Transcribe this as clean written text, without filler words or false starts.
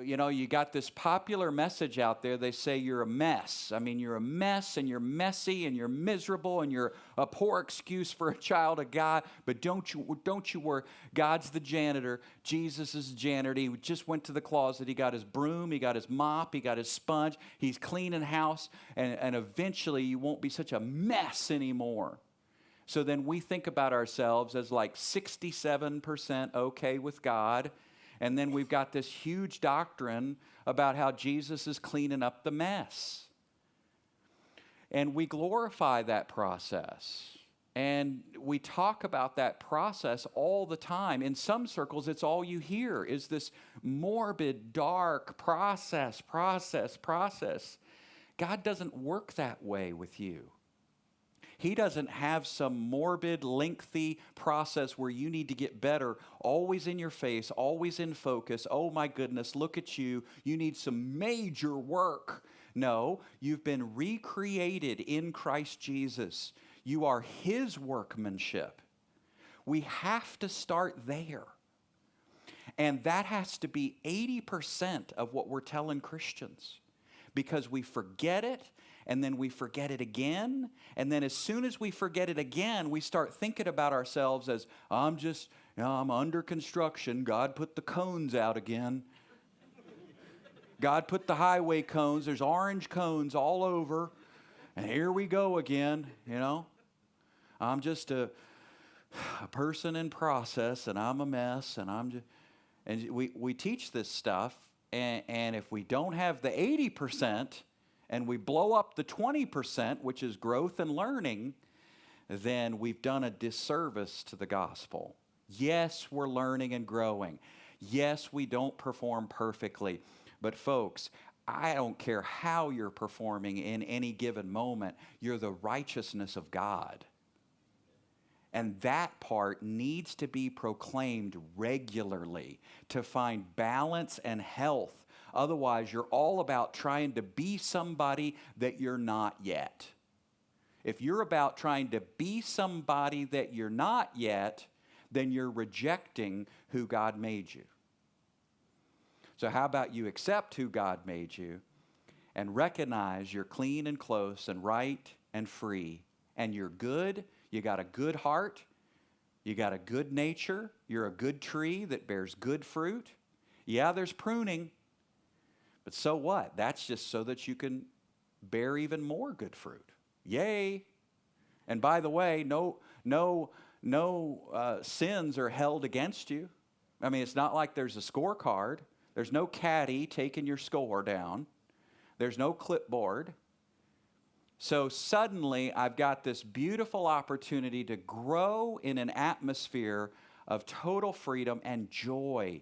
you got this popular message out there. They say you're a mess. I mean, you're a mess, and you're messy, and you're miserable, and you're a poor excuse for a child of God. But don't you worry. God's the janitor. Jesus is the janitor. He just went to the closet. He got his broom. He got his mop. He got his sponge. He's cleaning house, and eventually you won't be such a mess anymore. So then we think about ourselves as like 67% okay with God. And then we've got this huge doctrine about how Jesus is cleaning up the mess. And we glorify that process. And we talk about that process all the time. In some circles, it's all you hear is this morbid, dark process. God doesn't work that way with you. He doesn't have some morbid, lengthy process where you need to get better, always in your face, always in focus. Oh my goodness, look at you. You need some major work. No, you've been recreated in Christ Jesus. You are His workmanship. We have to start there. And that has to be 80% of what we're telling Christians, because we forget it. And then we forget it again. And then as soon as we forget it again, we start thinking about ourselves as, I'm under construction. God put the cones out again. God put the highway cones. There's orange cones all over. And here we go again, I'm just a person in process, and I'm a mess, and we teach this stuff. And if we don't have the 80%, and we blow up the 20%, which is growth and learning, then we've done a disservice to the gospel. Yes, we're learning and growing. Yes, we don't perform perfectly. But folks, I don't care how you're performing in any given moment. You're the righteousness of God. And that part needs to be proclaimed regularly to find balance and health. Otherwise, you're all about trying to be somebody that you're not yet. If you're about trying to be somebody that you're not yet, then you're rejecting who God made you. So how about you accept who God made you and recognize you're clean and close and right and free, and you're good, you got a good heart, you got a good nature, you're a good tree that bears good fruit. Yeah, there's pruning. But so what? That's just so that you can bear even more good fruit. Yay! And by the way, no sins are held against you. I mean, it's not like there's a scorecard. There's no caddy taking your score down. There's no clipboard. So suddenly, I've got this beautiful opportunity to grow in an atmosphere of total freedom and joy.